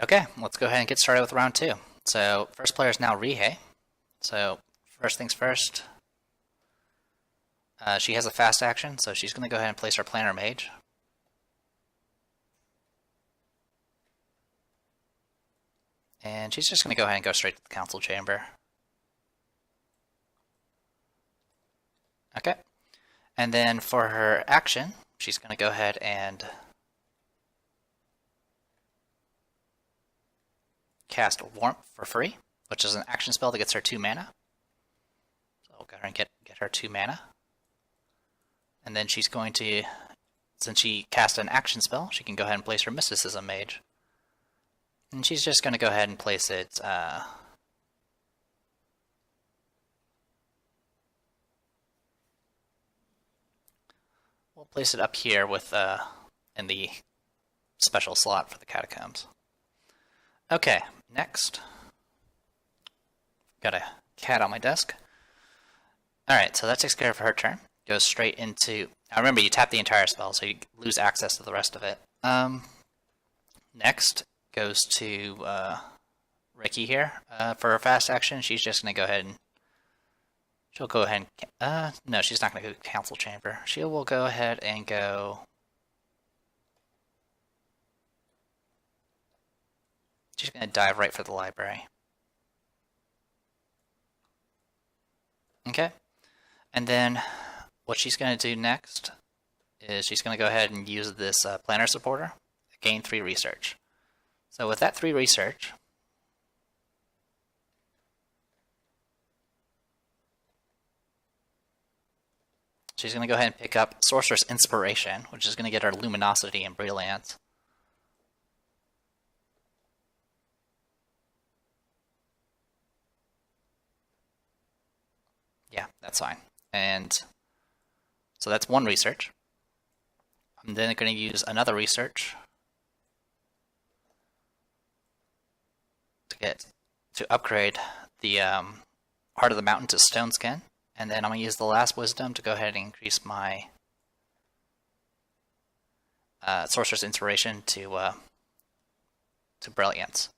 Okay, let's go ahead and get started with round two. So first player is now Rihei. So first things first, she has a fast action, so she's going to go ahead and place her Planner Mage. And she's just going to go ahead and go straight to the Council Chamber. Okay. And then for her action, she's going to go ahead and cast Warmth for free, which is an action spell that gets her 2 mana. So we'll go ahead and get her 2 mana. And then she's going to, since she cast an action spell, she can go ahead and place her Mysticism Mage. And she's just going to go ahead and place it we'll place it up here with in the special slot for the Catacombs. Okay, next. Got a cat on my desk. Alright, so that takes care of her turn. Goes straight into... Now remember, you tap the entire spell, so you lose access to the rest of it. Next goes to Ricky here. For her fast action, she's just going to go ahead and... She'll go ahead and... no, she's not going to go to Council Chamber. She will go ahead and go... She's going to dive right for the library. Okay. And then what she's going to do next is she's going to go ahead and use this Planner Supporter. Gain 3 research. So with that 3 research, she's going to go ahead and pick up Sorcerer's Inspiration, which is going to get her Luminosity and Brilliance. Yeah, that's fine. And so that's 1 research. I'm then going to use another research to upgrade the Heart of the Mountain to Stone Skin. And then I'm going to use the last Wisdom to go ahead and increase my Sorcerer's Inspiration to Brilliance.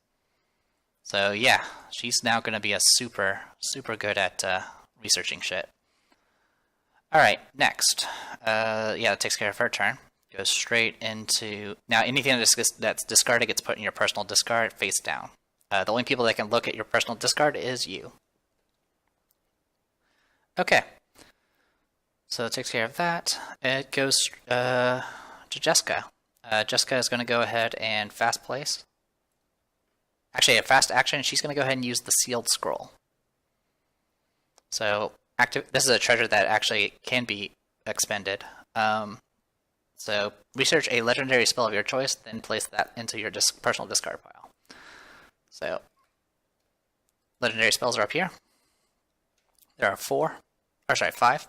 So yeah, she's now going to be a super good at researching shit. Alright, next. Yeah, that takes care of her turn. Goes straight into... Now, anything that's discarded gets put in your personal discard face down. The only people that can look at your personal discard is you. Okay. So it takes care of that. It goes to Jessica. Jessica is going to go ahead and fast place. Actually, a fast action, she's going to go ahead and use the Sealed Scroll. So, this is a treasure that actually can be expended. So, research a legendary spell of your choice, then place that into your personal discard pile. So, legendary spells are up here. There are 5.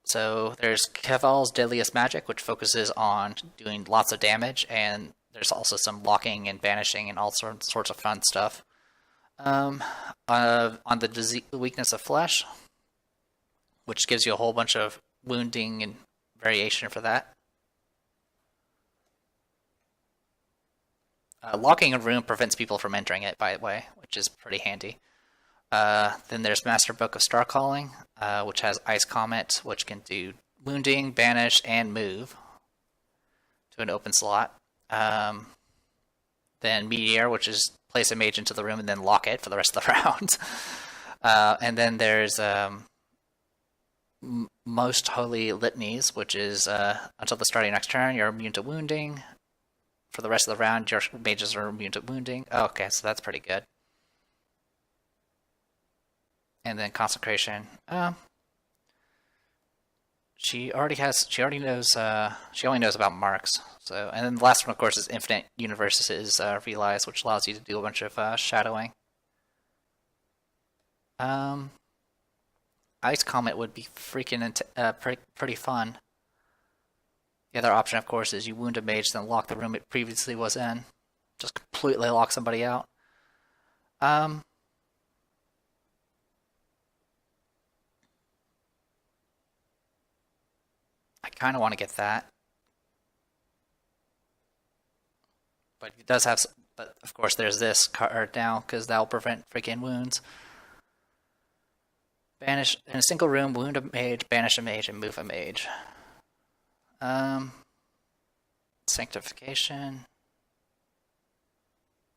So, there's Keval's Deadliest Magic, which focuses on doing lots of damage, and there's also some blocking and banishing and all sorts of fun stuff. On the Weakness of Flesh, which gives you a whole bunch of wounding and variation for that. Locking a room prevents people from entering it, by the way, which is pretty handy. Then there's Master Book of Star Calling, which has Ice Comet, which can do wounding, banish, and move to an open slot. Then Meteor, which is place a mage into the room and then lock it for the rest of the round. And then there's Most Holy Litanies, which is until the start of your next turn, you're immune to wounding. For the rest of the round, your mages are immune to wounding. Oh, okay, so that's pretty good. And then Consecration. She only knows about marks. So, and then the last one, of course, is Infinite Universes Realize, which allows you to do a bunch of shadowing. Ice Comet would be freaking pretty fun. The other option, of course, is you wound a mage, then lock the room it previously was in. Just completely lock somebody out. I kind of want to get that. But he does have, but of course there's this card now, because that'll prevent freaking wounds. Banish, in a single room, wound a mage, banish a mage, and move a mage. Sanctification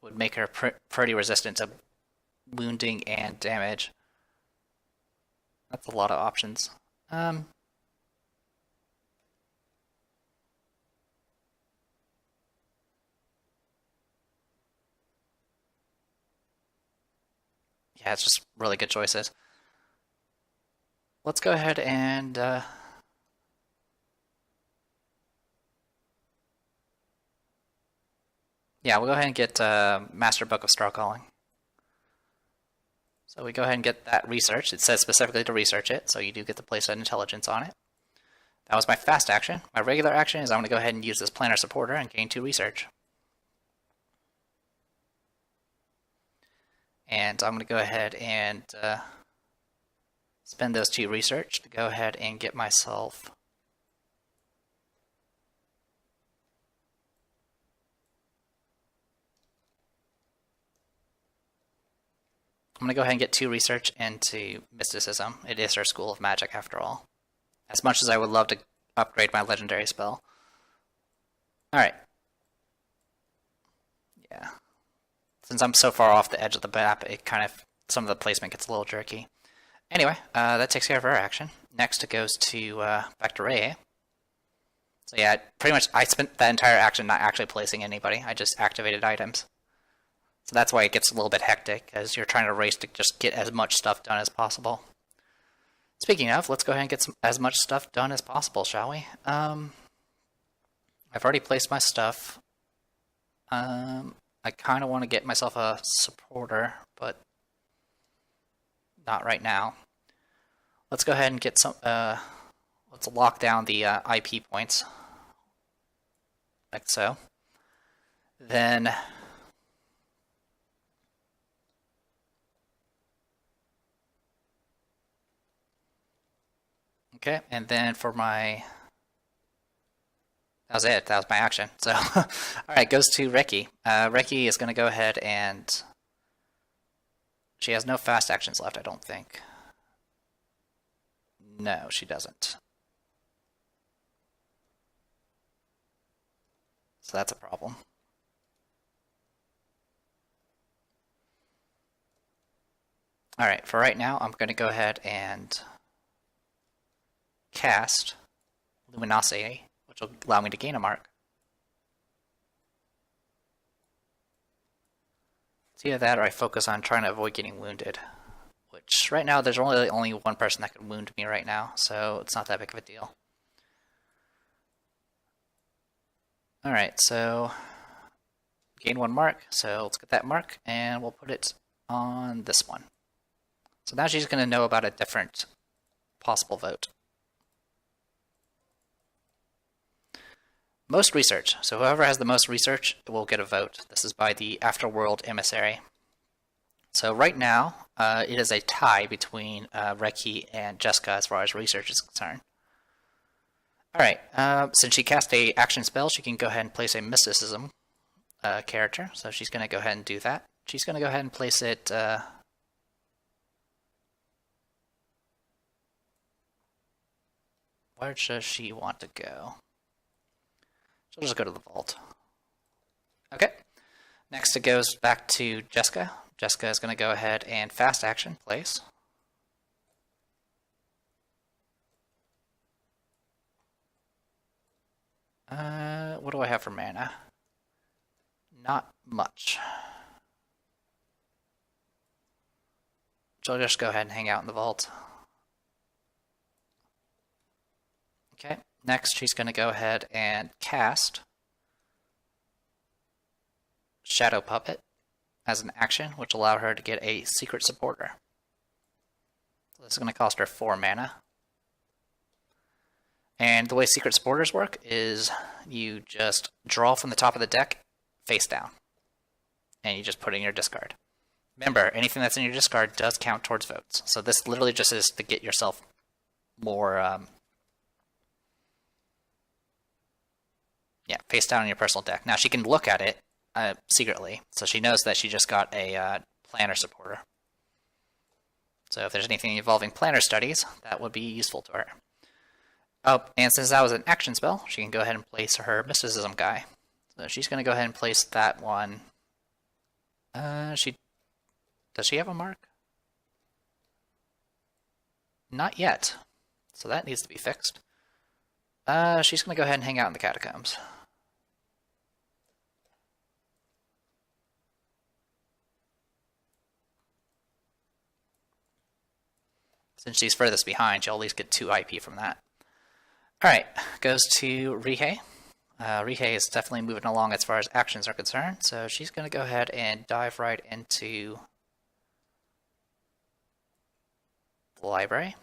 would make her pretty resistant to wounding and damage. That's a lot of options. Yeah, it's just really good choices. Let's go ahead and yeah, we'll go ahead and get Master Book of Starcalling. So we go ahead and get that researched. It says specifically to research it, so you do get to place an intelligence on it. That was my fast action. My regular action is I'm going to go ahead and use this planner supporter and gain 2 research. And I'm going to go ahead and spend those 2 research to go ahead and get myself I'm going to go ahead and get 2 research into mysticism. It is our school of magic after all. As much as I would love to upgrade my legendary spell. Alright. Yeah. Since I'm so far off the edge of the map, it kind of, some of the placement gets a little jerky. Anyway, that takes care of our action. Next it goes to, back to Ray. So yeah, pretty much I spent that entire action not actually placing anybody. I just activated items. So that's why it gets a little bit hectic, as you're trying to race to just get as much stuff done as possible. Speaking of, let's go ahead and get as much stuff done as possible, shall we? I've already placed my stuff. I kind of want to get myself a supporter, but not right now. Let's go ahead and get some, let's lock down the IP points, like so. Then okay, and then for my... That was it. That was my action. So, alright, goes to Reki. Reki is going to go ahead and... She has no fast actions left, I don't think. No, she doesn't. So that's a problem. Alright, for right now, I'm going to go ahead and cast Luminosity, which will allow me to gain a mark. It's either that or I focus on trying to avoid getting wounded. Which, right now, there's only one person that can wound me right now, so it's not that big of a deal. Alright, so gain 1 mark, so let's get that mark, and we'll put it on this one. So now she's going to know about a different possible vote. Most research. So whoever has the most research will get a vote. This is by the Afterworld Emissary. So right now, it is a tie between Reki and Jessica as far as research is concerned. Alright, since she cast a action spell, she can go ahead and place a mysticism character. So she's going to go ahead and do that. She's going to go ahead and place it... where does she want to go? She'll just go to the vault. Okay. Next it goes back to Jessica. Jessica is going to go ahead and fast action place. What do I have for mana? Not much. She'll just go ahead and hang out in the vault. Okay, next she's going to go ahead and cast Shadow Puppet as an action, which will allow her to get a secret supporter. So this is going to cost her 4 mana. And the way secret supporters work is you just draw from the top of the deck face down. And you just put it in your discard. Remember, anything that's in your discard does count towards votes. So this literally just is to get yourself more... yeah, face down in your personal deck. Now she can look at it secretly, so she knows that she just got a planner supporter. So if there's anything involving planner studies, that would be useful to her. Oh, and since that was an action spell, she can go ahead and place her mysticism guy. So she's going to go ahead and place that one. Does she have a mark? Not yet. So that needs to be fixed. She's going to go ahead and hang out in the catacombs. Since she's furthest behind, she'll at least get 2 IP from that. Alright, goes to Rihei. Rihei is definitely moving along as far as actions are concerned, so she's going to go ahead and dive right into the library.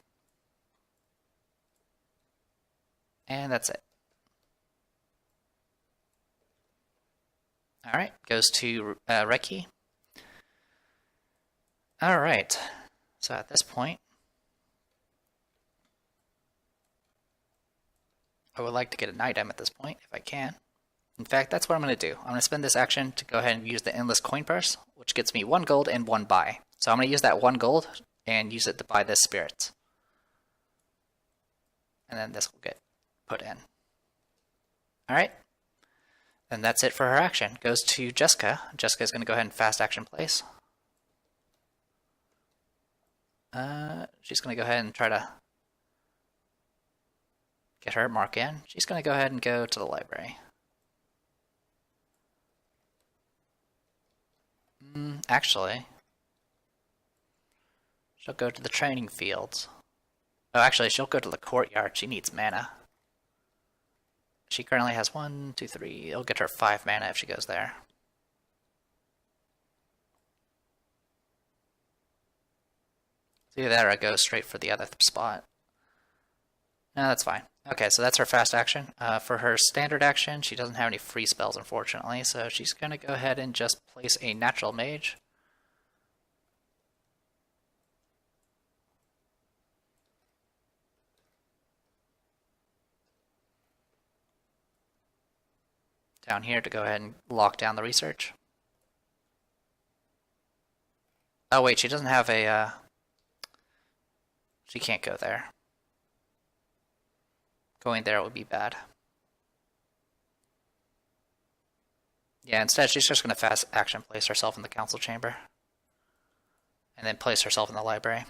And that's it. Alright, goes to Reki. Alright, so at this point, I would like to get an item at this point, if I can. In fact, that's what I'm going to do. I'm going to spend this action to go ahead and use the Endless Coin Purse, which gets me 1 gold and 1 buy. So I'm going to use that 1 gold and use it to buy this spirits. And then this will get put in. Alright. And that's it for her action. Goes to Jessica. Jessica is going to go ahead and fast action place. She's going to go ahead and try to get her mark in. She's going to go ahead and go to the library. Actually, she'll go to the training fields. Oh, actually, she'll go to the courtyard. She needs mana. She currently has 1, 2, 3. It'll get her 5 mana if she goes there. So either that or I go straight for the other spot. No, that's fine. Okay, so that's her fast action. For her standard action, she doesn't have any free spells, unfortunately, so she's going to go ahead and just place a natural mage. Down here to go ahead and lock down the research. Oh wait, she doesn't have a, she can't go there. Going there would be bad. Yeah, instead she's just going to fast action place herself in the council chamber. And then place herself in the library.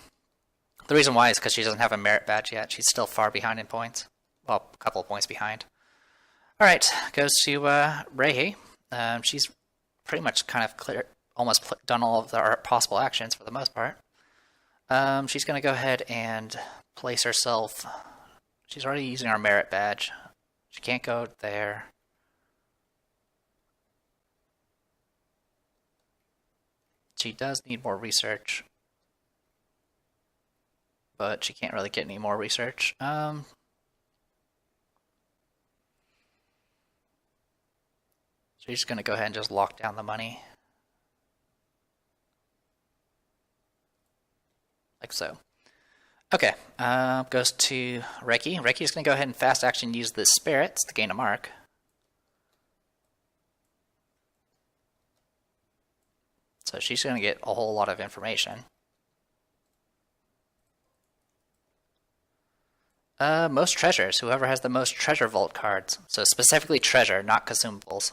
The reason why is because she doesn't have a merit badge yet. She's still far behind in points. Well, a couple of points behind. Alright, goes to Rihei. She's pretty much kind of clear, almost done all of the possible actions for the most part. She's going to go ahead and place herself. She's already using our merit badge. She can't go there. She does need more research. But she can't really get any more research. She's going to go ahead and just lock down the money. Like so. Okay, goes to Reki. Reki's going to go ahead and fast action use the spirits to gain a mark. So she's going to get a whole lot of information. Most treasures. Whoever has the most treasure vault cards. So specifically treasure, not consumables.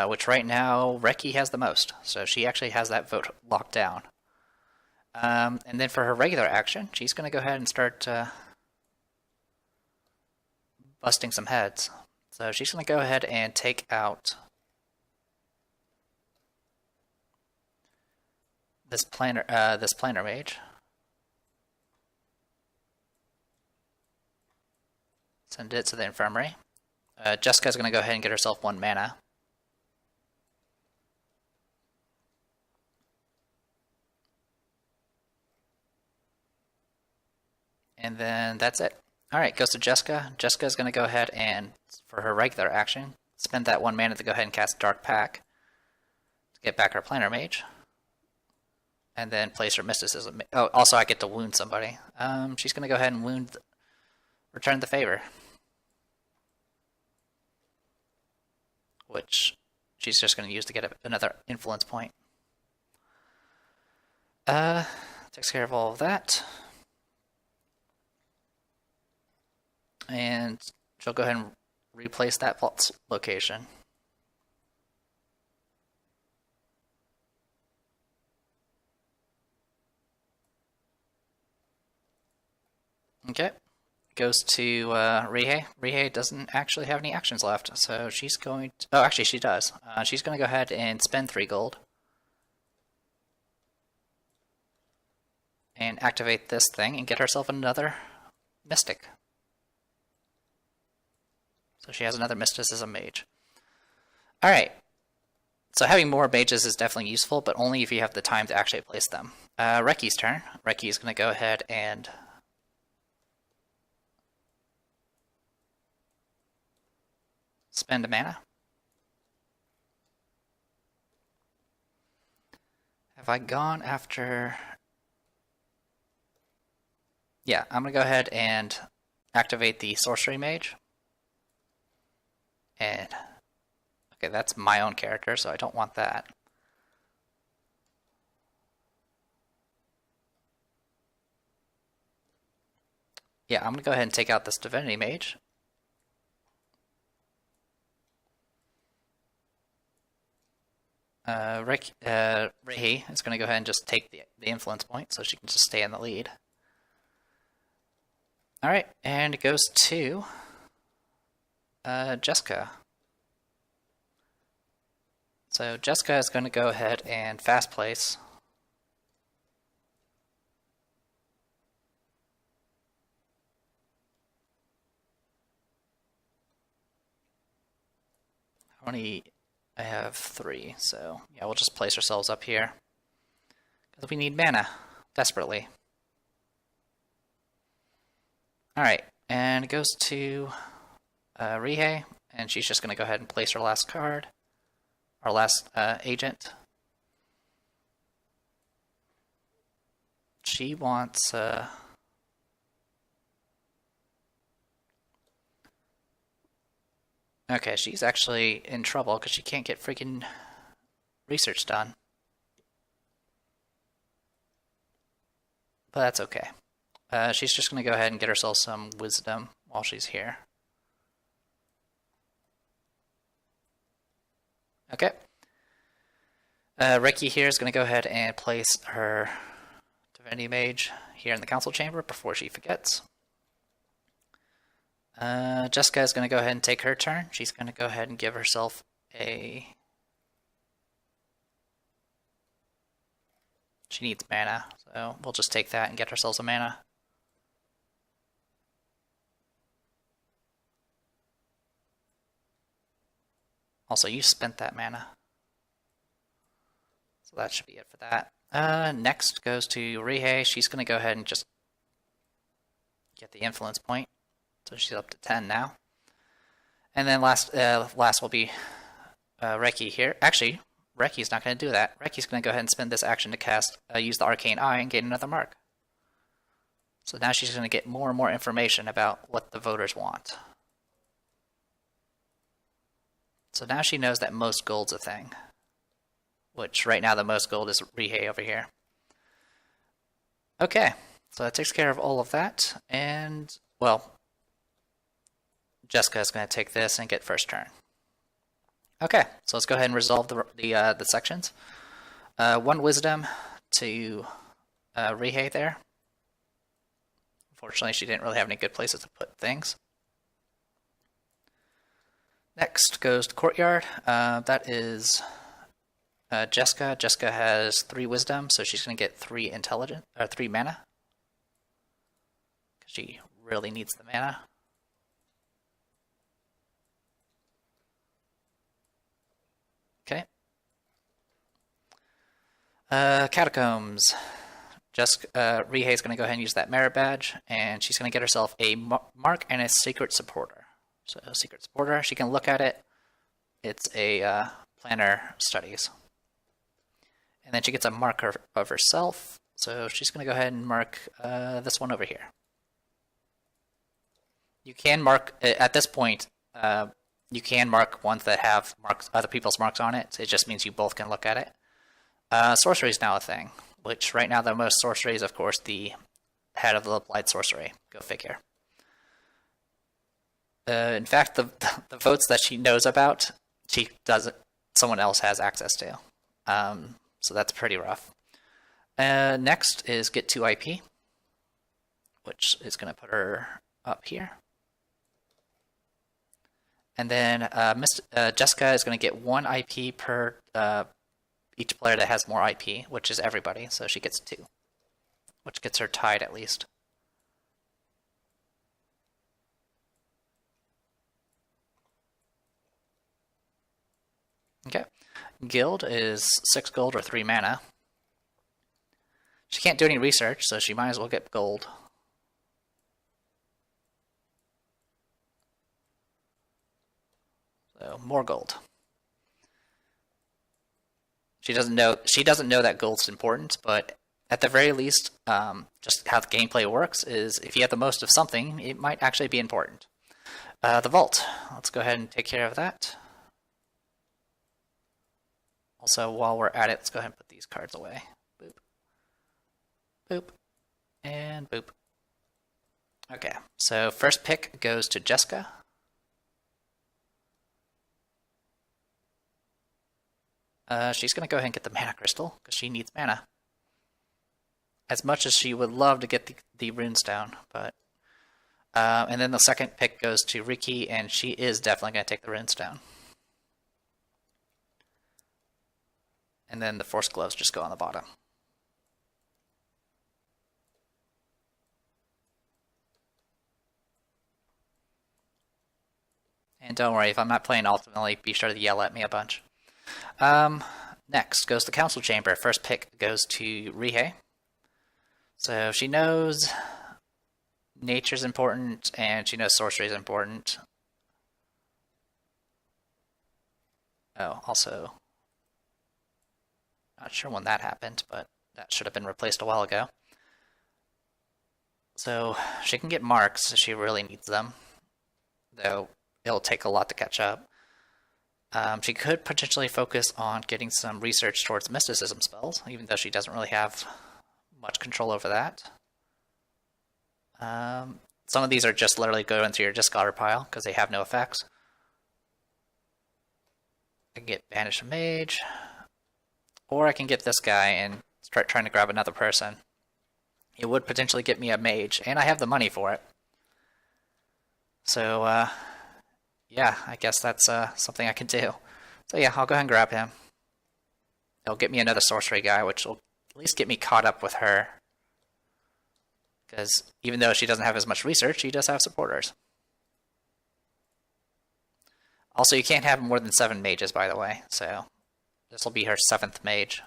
Which right now, Reki has the most. So she actually has that vote locked down. And then for her regular action, she's going to go ahead and start busting some heads. So she's going to go ahead and take out this planner mage. Send it to the infirmary. Jessica's going to go ahead and get herself 1 mana. And then that's it. Alright, goes to Jessica. Jessica's going to go ahead and, for her regular action, spend that 1 mana to go ahead and cast Dark Pack to get back her planner mage. And then place her mysticism. Oh, also I get to wound somebody. She's going to go ahead and wound, return the favor. Which she's just going to use to get another influence point. Takes care of all of that. And she'll go ahead and replace that vault location. Okay. Goes to Rihei. Rihei doesn't actually have any actions left, so she's going to... Oh, actually, she does. She's going to go ahead and spend 3 gold. And activate this thing and get herself another Mystic. So she has another Mysticism Mage. Alright. So having more mages is definitely useful, but only if you have the time to actually place them. Reki's turn. Reki's going to go ahead and... spend a mana. Have I gone after... Yeah, I'm going to go ahead and activate the Sorcery Mage. And... okay, that's my own character, so I don't want that. Yeah, I'm going to go ahead and take out this Divinity Mage. Rihei is going to go ahead and just take the influence point, so she can just stay in the lead. Alright, and it goes to Jessica. So Jessica is going to go ahead and fast place. How many? I have 3, so yeah, we'll just place ourselves up here. Because we need mana, desperately. Alright, and it goes to Rihei, and she's just going to go ahead and place her last card. Our last agent. She wants... okay, she's actually in trouble because she can't get freaking research done. But that's okay. She's just going to go ahead and get herself some wisdom while she's here. Okay. Reki here is going to go ahead and place her Divinity Mage here in the Council Chamber before she forgets. Jessica is going to go ahead and take her turn. She's going to go ahead and give herself a... she needs mana, so we'll just take that and get ourselves a mana. Also, you spent that mana. So that should be it for that. Next goes to Rihei. She's going to go ahead and just get the influence point. So she's up to 10 now. And then last will be Reki here. Actually, Reki's not going to do that. Reki's going to go ahead and spend this action to cast, use the Arcane Eye and gain another mark. So now she's going to get more and more information about what the voters want. So now she knows that most gold's a thing. Which right now the most gold is Rihei over here. Okay, so that takes care of all of that. And, well, Jessica is going to take this and get first turn. Okay, so let's go ahead and resolve the sections. 1 wisdom to Rihei there. Unfortunately, she didn't really have any good places to put things. Next goes to Courtyard. That is Jessica. Jessica has 3 wisdom, so she's going to get 3 intelligence or 3 mana. She really needs the mana. Okay. Catacombs. Rihei is going to go ahead and use that merit badge, and she's going to get herself a mark and a secret supporter. So, secret supporter, she can look at it. It's a planner studies. And then she gets a marker of herself. So she's going to go ahead and mark this one over here. You can mark, at this point, You can mark ones that have other people's marks on it. It just means you both can look at it. Sorcery is now a thing, which right now the most sorcery is, of course, the head of the applied sorcery. Go figure. In fact, the votes that she knows about, she doesn't. Someone else has access to. So that's pretty rough. Next is get 2 IP, which is going to put her up here. And then Jessica is going to get 1 IP per each player that has more IP, which is everybody, so she gets 2, which gets her tied at least. Okay. Guild is 6 gold or 3 mana. She can't do any research, so she might as well get gold. So more gold. She doesn't know that gold's important, but at the very least, just how the gameplay works is if you have the most of something, it might actually be important. The vault. Let's go ahead and take care of that. Also, while we're at it, let's go ahead and put these cards away. Boop. Boop. And boop. Okay, so first pick goes to Jessica. She's going to go ahead and get the mana crystal, because she needs mana. As much as she would love to get the runestone, but... and then the second pick goes to Ricky, and she is definitely going to take the runestone. And then the force gloves just go on the bottom. And don't worry, if I'm not playing ultimately, be sure to yell at me a bunch. Next goes the council chamber. First pick goes to Rihei. So she knows nature's important, and she knows sorcery is important. Oh, also... Not sure when that happened, but that should have been replaced a while ago. So she can get marks if she really needs them, though it'll take a lot to catch up. She could potentially focus on getting some research towards mysticism spells, even though she doesn't really have much control over that. Some of these are just literally go into your discard pile because they have no effects. I can get Banish a Mage. Or I can get this guy and start trying to grab another person. It would potentially get me a mage, and I have the money for it. So, yeah, I guess that's something I can do. So yeah, I'll go ahead and grab him. It'll get me another sorcery guy, which will at least get me caught up with her. Because even though she doesn't have as much research, she does have supporters. Also, you can't have more than 7 mages, by the way, so... This will be her 7th mage,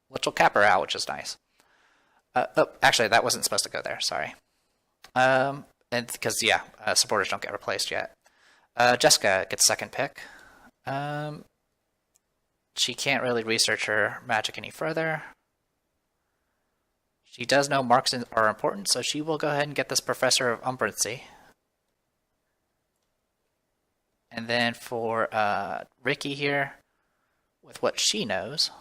which will cap her out, which is nice. Oh, actually, that wasn't supposed to go there. Sorry. And because yeah, supporters don't get replaced yet. Jessica gets second pick. She can't really research her magic any further. She does know marks are important, so she will go ahead and get this Professor of Umbrancy. And then for Ricky here. With what she knows.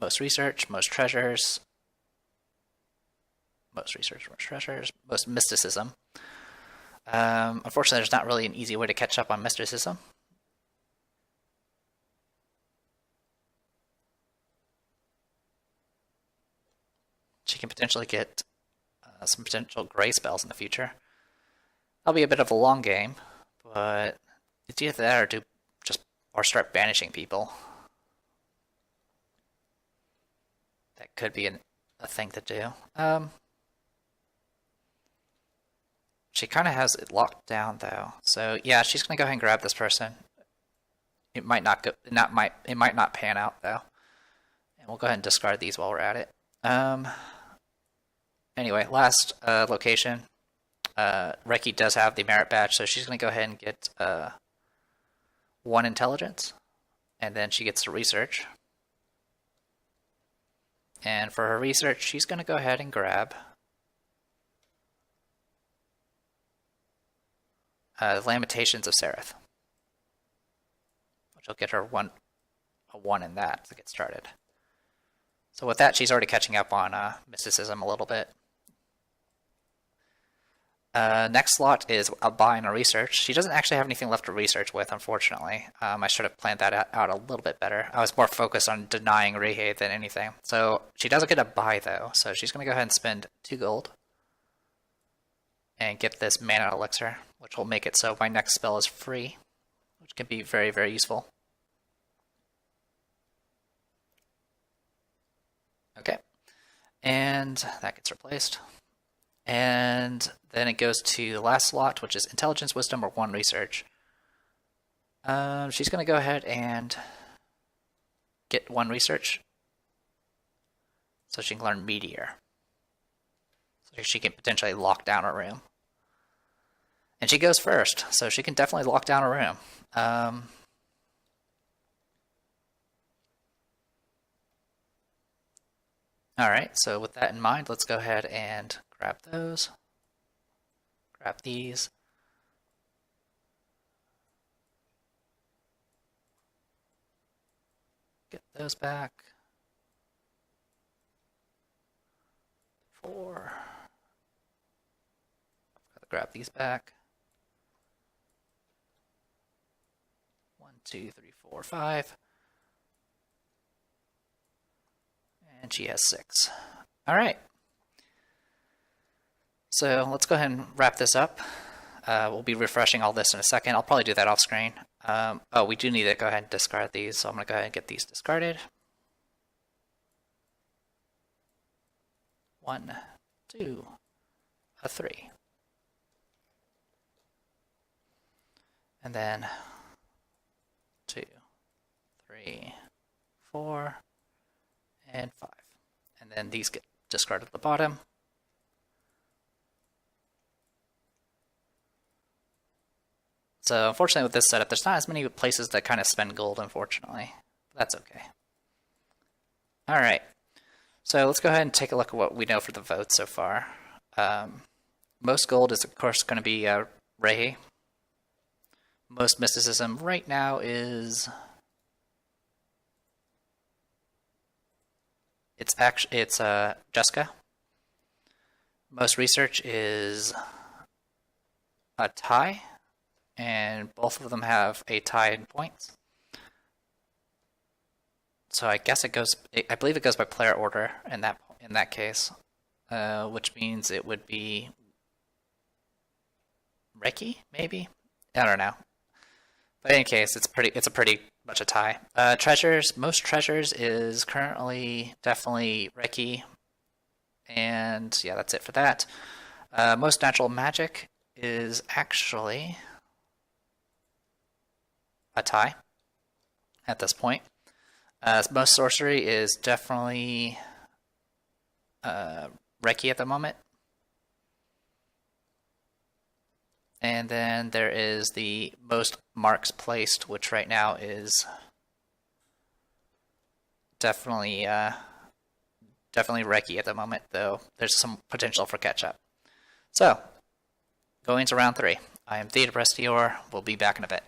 Most research, most treasures. Most research, most treasures. Most mysticism. Unfortunately, there's not really an easy way to catch up on mysticism. She can potentially get some potential gray spells in the future. That'll be a bit of a long game, but it's either that or start banishing people. That could be a thing to do. She kind of has it locked down though, so yeah, she's gonna go ahead and grab this person. It might not go. It might not pan out though, and we'll go ahead and discard these while we're at it. Anyway, last location. Reki does have the merit badge, so she's gonna go ahead and get 1 intelligence, and then she gets to research. And for her research, she's going to go ahead and grab Lamentations of Sereth, which will get her a 1 in that to get started. So with that, she's already catching up on mysticism a little bit. Next slot is a buy and a research. She doesn't actually have anything left to research with, unfortunately. I should have planned that out a little bit better. I was more focused on denying Rehe than anything. So she doesn't get a buy, though. So she's going to go ahead and spend 2 gold and get this mana elixir, which will make it so my next spell is free, which can be very, very useful. Okay, and that gets replaced. And then it goes to the last slot, which is Intelligence, Wisdom, or 1 Research. She's going to go ahead and get 1 Research, so she can learn Meteor. So she can potentially lock down a room. And she goes first, so she can definitely lock down a room. Alright, so with that in mind, let's go ahead and grab those. Grab these. Get those back. 4. Gotta grab these back. 1, 2, 3, 4, 5. And she has 6. Alright. So let's go ahead and wrap this up. We'll be refreshing all this in a second. I'll probably do that off screen. Oh, we do need to go ahead and discard these, so I'm going to go ahead and get these discarded. 1, 2, 3. And then 2, 3, 4, and 5. And then these get discarded at the bottom. So unfortunately with this setup, there's not as many places that kind of spend gold, unfortunately. But that's okay. Alright, so let's go ahead and take a look at what we know for the votes so far. Most gold is of course going to be Rehe. Most mysticism right now is... It's Jessica. Most research is a tie, and both of them have a tie in points. So I guess it goes. I believe it goes by player order in that case, which means it would be Ricky, maybe. I don't know. But in any case, it's a pretty much a tie. Treasures, most treasures is currently definitely Ricky, and yeah, that's it for that. Most natural magic is actually a tie at this point. Most sorcery is definitely Reiki at the moment. And then there is the most marks placed, which right now is definitely Reiki at the moment, though there's some potential for catch-up. So, going into round 3, I am Theta Prestior. We'll be back in a bit.